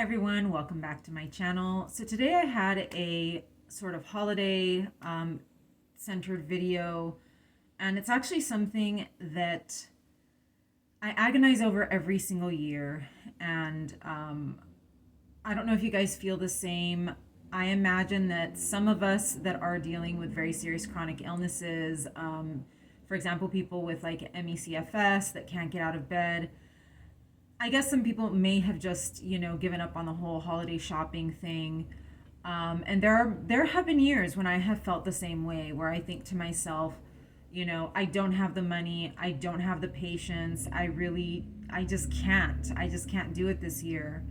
everyone, welcome back to my channel. So today I had a sort of holiday centered video, and it's actually something that I agonize over every single year. And I don't know if you guys feel the same. I imagine that some of us that are dealing with very serious chronic illnesses, for example, people with like ME/CFS that can't get out of bed, I guess some people may have just, given up on the whole holiday shopping thing. And there have been years when I have felt the same way, where I think to myself, I don't have the money, I don't have the patience, I just can't do it this year.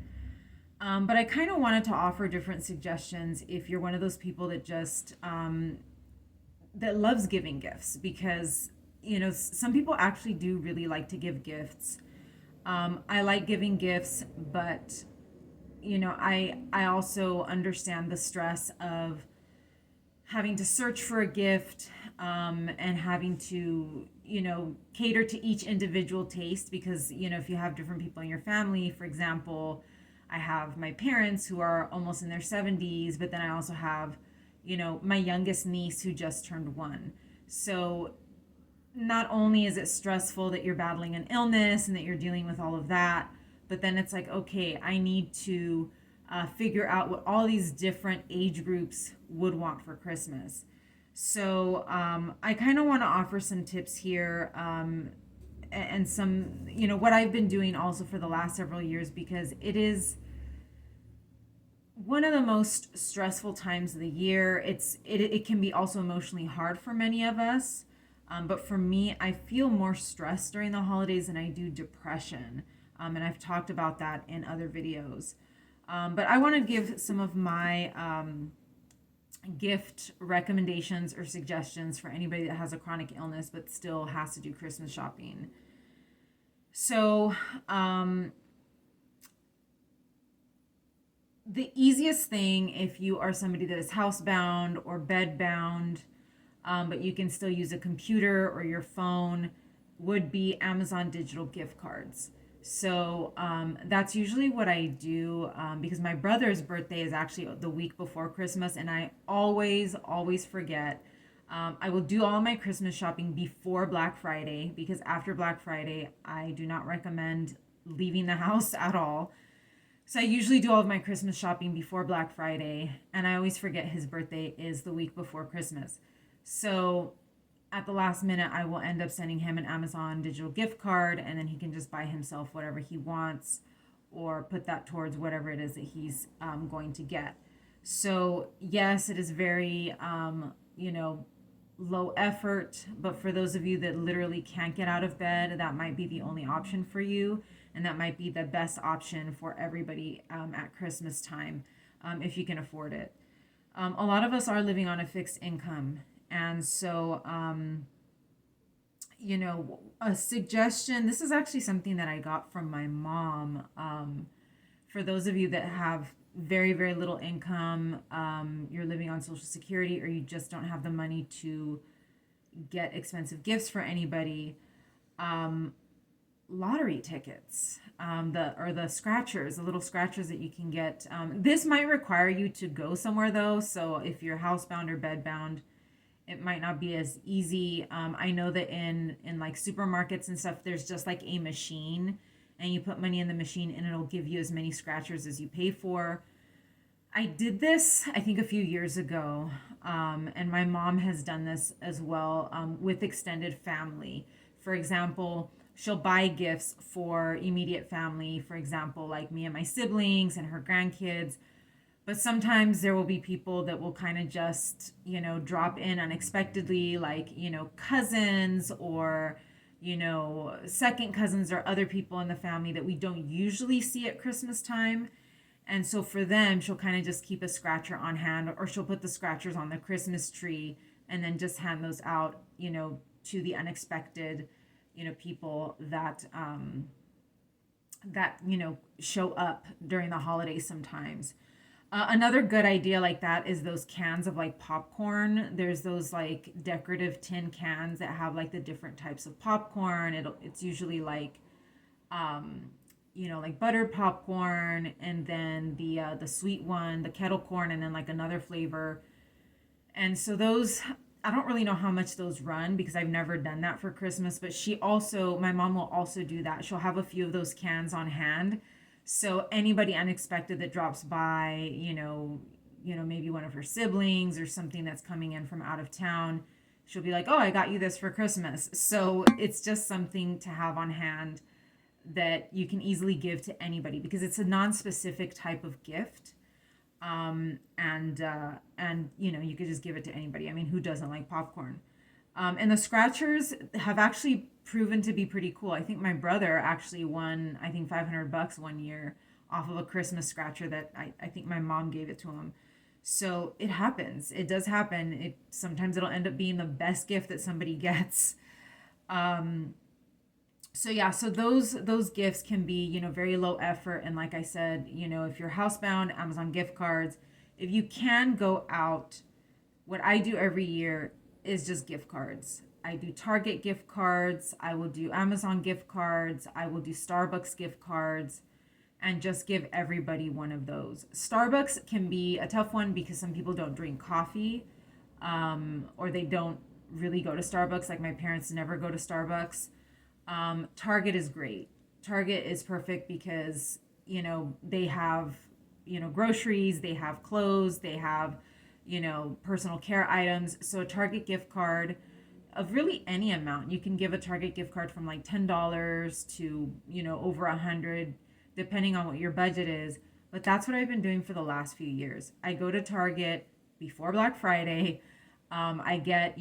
But I kind of wanted to offer different suggestions if you're one of those people that just that loves giving gifts, because some people actually do really like to give gifts. I like giving gifts, but I also understand the stress of having to search for a gift, and having to cater to each individual taste, because if you have different people in your family, for example, I have my parents who are almost in their 70s, but then I also have my youngest niece who just turned 1. So not only is it stressful that you're battling an illness and that you're dealing with all of that, but then it's like, okay, I need to figure out what all these different age groups would want for Christmas. So I kind of want to offer some tips here, and some, what I've been doing also for the last several years, because it is one of the most stressful times of the year. It can be also emotionally hard for many of us. But for me, I feel more stress during the holidays than I do depression. And I've talked about that in other videos. But I want to give some of my gift recommendations or suggestions for anybody that has a chronic illness but still has to do Christmas shopping. So, the easiest thing, if you are somebody that is housebound or bedbound, but you can still use a computer or your phone, would be Amazon digital gift cards. So that's usually what I do, because my brother's birthday is actually the week before Christmas, and I always forget. I will do all my Christmas shopping before Black Friday, because after Black Friday, I do not recommend leaving the house at all. So I usually do all of my Christmas shopping before Black Friday, and I always forget his birthday is the week before Christmas. So at the last minute, I will end up sending him an Amazon digital gift card, and then he can just buy himself whatever he wants, or put that towards whatever it is that he's going to get. So yes, it is very, low effort, but for those of you that literally can't get out of bed, that might be the only option for you. And that might be the best option for everybody at Christmas time, if you can afford it. A lot of us are living on a fixed income. And so, a suggestion, this is actually something that I got from my mom. For those of you that have very, very little income, you're living on Social Security, or you just don't have the money to get expensive gifts for anybody, lottery tickets, the scratchers, the little scratchers that you can get. This might require you to go somewhere though. So if you're housebound or bedbound, it might not be as easy. I know that in like supermarkets and stuff, there's just like a machine, and you put money in the machine and it'll give you as many scratchers as you pay for. I did this, I think, a few years ago, and my mom has done this as well, with extended family. For example, she'll buy gifts for immediate family, for example, like me and my siblings and her grandkids. But sometimes there will be people that will kind of just, drop in unexpectedly, like, cousins or, second cousins or other people in the family that we don't usually see at Christmas time. And so for them, she'll kind of just keep a scratcher on hand, or she'll put the scratchers on the Christmas tree and then just hand those out, to the unexpected, people that, show up during the holidays sometimes. Another good idea like that is those cans of like popcorn. There's those like decorative tin cans that have like the different types of popcorn. It's usually like like buttered popcorn, and then the sweet one, the kettle corn, and then like another flavor. And so those, I don't really know how much those run because I've never done that for Christmas, but my mom will also do that. She'll have a few of those cans on hand. So anybody unexpected that drops by, maybe one of her siblings or something that's coming in from out of town, she'll be like, "Oh, I got you this for Christmas." So it's just something to have on hand that you can easily give to anybody because it's a non-specific type of gift. And you could just give it to anybody. I mean, who doesn't like popcorn? And the scratchers have actually proven to be pretty cool. I think my brother actually won, I think, $500 one year off of a Christmas scratcher that I think my mom gave it to him. So it happens. It does happen. Sometimes it'll end up being the best gift that somebody gets. Um, so yeah, so those gifts can be, very low effort. And like I said, if you're housebound, Amazon gift cards. If you can go out, what I do every year is just gift cards. I do Target gift cards, I will do Amazon gift cards, I will do Starbucks gift cards, and just give everybody one of those. Starbucks can be a tough one because some people don't drink coffee, or they don't really go to Starbucks. Like my parents never go to Starbucks. Target is great. Target is perfect because, they have, groceries, they have clothes, they have, personal care items. So a Target gift card of really any amount. You can give a Target gift card from like $10 to, over 100, depending on what your budget is. But that's what I've been doing for the last few years. I go to Target before Black Friday. I get,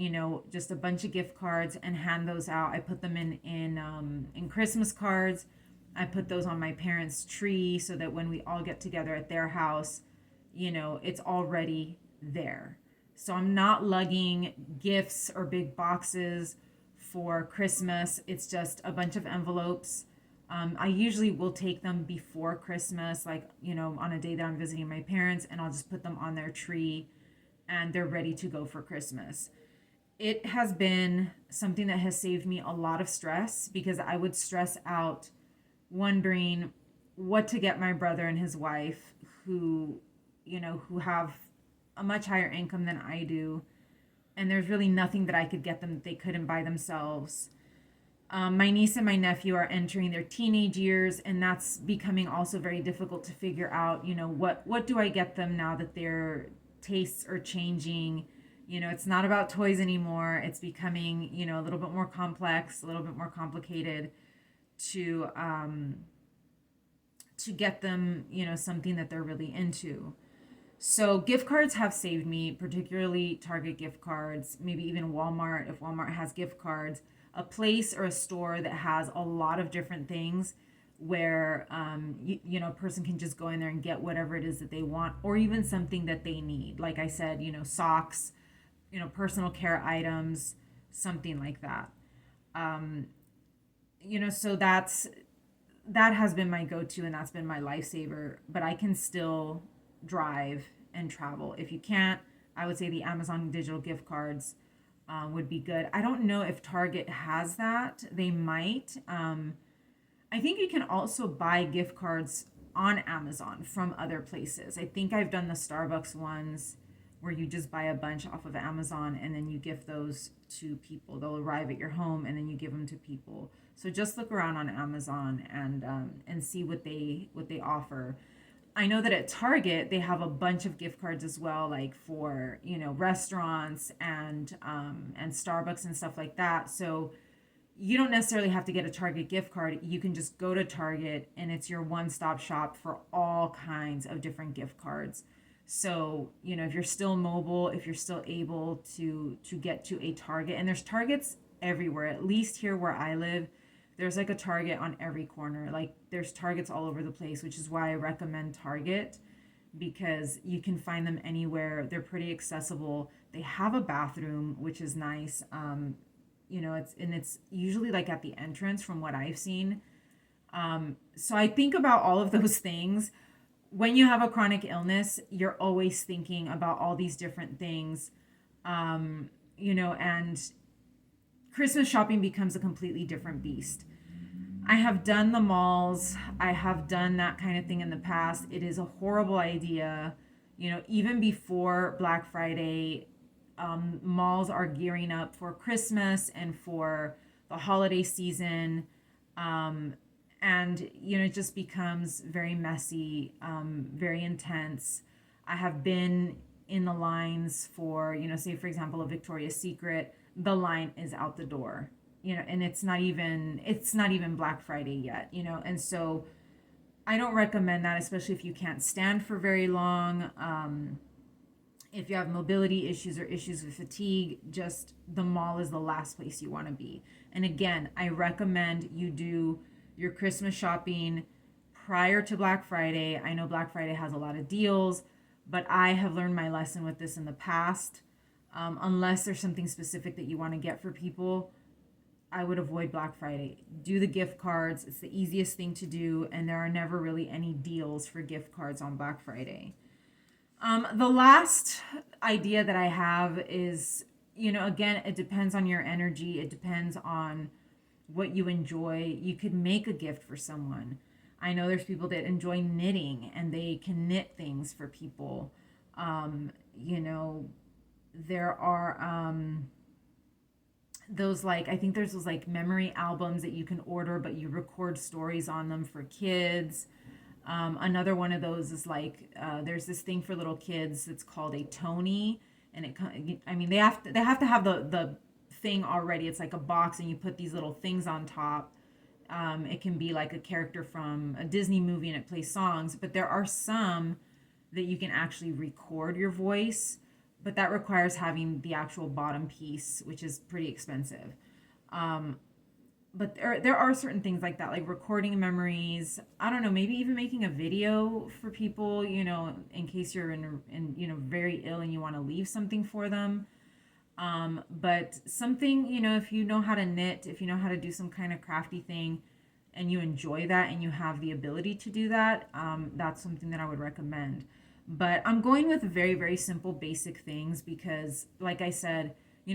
just a bunch of gift cards and hand those out. I put them in Christmas cards. I put those on my parents' tree so that when we all get together at their house, it's already there. So I'm not lugging gifts or big boxes for Christmas. It's just a bunch of envelopes. I usually will take them before Christmas, like, on a day that I'm visiting my parents, and I'll just put them on their tree and they're ready to go for Christmas. It has been something that has saved me a lot of stress because I would stress out wondering what to get my brother and his wife who have a much higher income than I do. And there's really nothing that I could get them that they couldn't buy themselves. My niece and my nephew are entering their teenage years, and that's becoming also very difficult to figure out, what do I get them now that their tastes are changing. It's not about toys anymore. It's becoming, a little bit more complex, a little bit more complicated to get them, something that they're really into. So gift cards have saved me, particularly Target gift cards, maybe even Walmart, if Walmart has gift cards, a place or a store that has a lot of different things where a person can just go in there and get whatever it is that they want, or even something that they need. Like I said, socks, personal care items, something like that. Um, so that has been my go-to and that's been my lifesaver, but I can still drive and travel. If you can't, I would say the Amazon digital gift cards would be good. I don't know if Target has that. They might. I think you can also buy gift cards on Amazon from other places. I think I've done the Starbucks ones where you just buy a bunch off of Amazon and then you gift those to people. They'll arrive at your home and then you give them to people. So just look around on Amazon and see what they offer. I know that at Target they have a bunch of gift cards as well, like for restaurants and Starbucks and stuff like that. So you don't necessarily have to get a Target gift card. You can just go to Target and it's your one-stop shop for all kinds of different gift cards. So, if you're still mobile, if you're still able to get to a Target, and there's Targets everywhere, at least here where I live, there's like a Target on every corner. Like there's Targets all over the place, which is why I recommend Target because you can find them anywhere. They're pretty accessible. They have a bathroom, which is nice. It's usually like at the entrance from what I've seen. So I think about all of those things. When you have a chronic illness, you're always thinking about all these different things, and Christmas shopping becomes a completely different beast. I have done the malls. I have done that kind of thing in the past. It is a horrible idea. Even before Black Friday, malls are gearing up for Christmas and for the holiday season. Um, and, it just becomes very messy, very intense. I have been in the lines for, say, for example, a Victoria's Secret. The line is out the door, and it's not even Black Friday yet, and so I don't recommend that, especially if you can't stand for very long. If you have mobility issues or issues with fatigue, just the mall is the last place you want to be. And again, I recommend you do your Christmas shopping prior to Black Friday. I know Black Friday has a lot of deals, but I have learned my lesson with this in the past. Unless there's something specific that you want to get for people, I would avoid Black Friday. Do the gift cards. It's the easiest thing to do, and there are never really any deals for gift cards on Black Friday. The last idea that I have is, again, it depends on your energy. It depends on what you enjoy. You could make a gift for someone. I know there's people that enjoy knitting and they can knit things for people. There are those, like, I think there's those like memory albums that you can order, but you record stories on them for kids. Another one of those is like, there's this thing for little kids that's called a Tony, and I mean, they have to have the thing already. It's like a box, and you put these little things on top. It can be like a character from a Disney movie, and it plays songs. But there are some that you can actually record your voice, but that requires having the actual bottom piece, which is pretty expensive. Um, but there are certain things like that, like recording memories. I don't know, maybe even making a video for people, in case you're in very ill and you want to leave something for them. But something, if you know how to knit, if you know how to do some kind of crafty thing, and you enjoy that and you have the ability to do that, that's something that I would recommend. But I'm going with very, very simple, basic things because, like I said,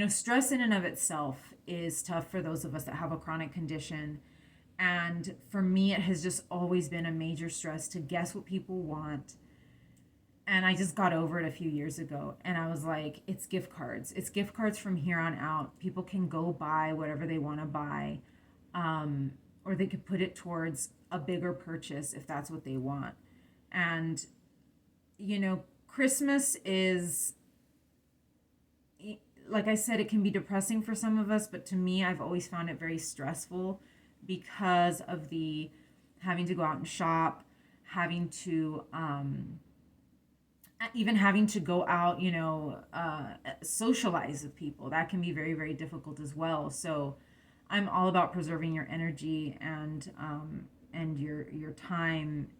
stress in and of itself is tough for those of us that have a chronic condition. And for me, it has just always been a major stress to guess what people want. And I just got over it a few years ago. And I was like, it's gift cards. It's gift cards from here on out. People can go buy whatever they want to buy. Or they could put it towards a bigger purchase if that's what they want. And, Christmas is, like I said, it can be depressing for some of us, but to me, I've always found it very stressful because of the having to go out and shop, having to, even having to go out, socialize with people. That can be very, very difficult as well. So I'm all about preserving your energy and your time,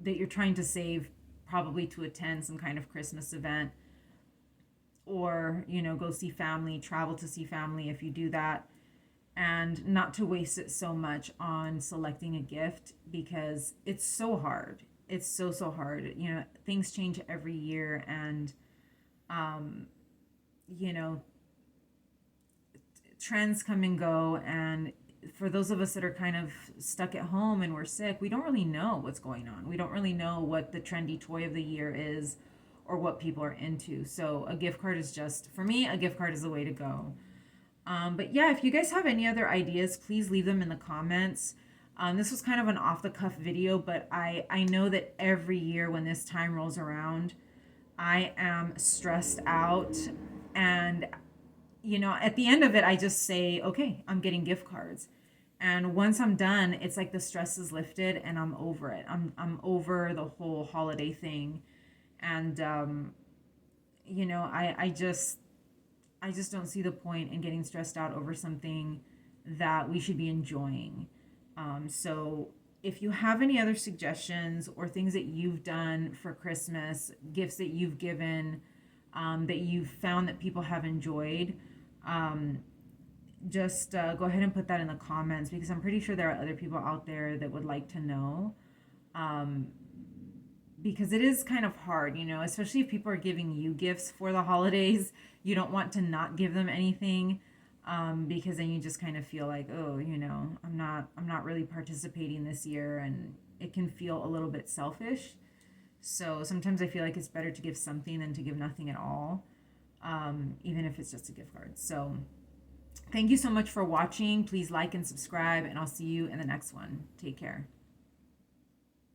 that you're trying to save probably to attend some kind of Christmas event, or go see family, travel to see family if you do that, and not to waste it so much on selecting a gift because it's so hard. It's so hard. Things change every year, and um you know trends come and go, and for those of us that are kind of stuck at home and we're sick, we don't really know what's going on. We don't really know what the trendy toy of the year is or what people are into. So a gift card is just, for me, a gift card is the way to go. But yeah, if you guys have any other ideas, please leave them in the comments. This was kind of an off the cuff video, but I know that every year when this time rolls around, I am stressed out. And, at the end of it, I just say, okay, I'm getting gift cards. And once I'm done, it's like the stress is lifted and I'm over it. I'm over the whole holiday thing. And, I just don't see the point in getting stressed out over something that we should be enjoying. So if you have any other suggestions or things that you've done for Christmas, gifts that you've given, that you've found that people have enjoyed, just go ahead and put that in the comments, because I'm pretty sure there are other people out there that would like to know. Because it is kind of hard, especially if people are giving you gifts for the holidays. You don't want to not give them anything. because then you just kind of feel like, oh, I'm not really participating this year, and it can feel a little bit selfish. So sometimes I feel like it's better to give something than to give nothing at all, even if it's just a gift card. So thank you so much for watching. Please like and subscribe, and I'll see you in the next one. Take care.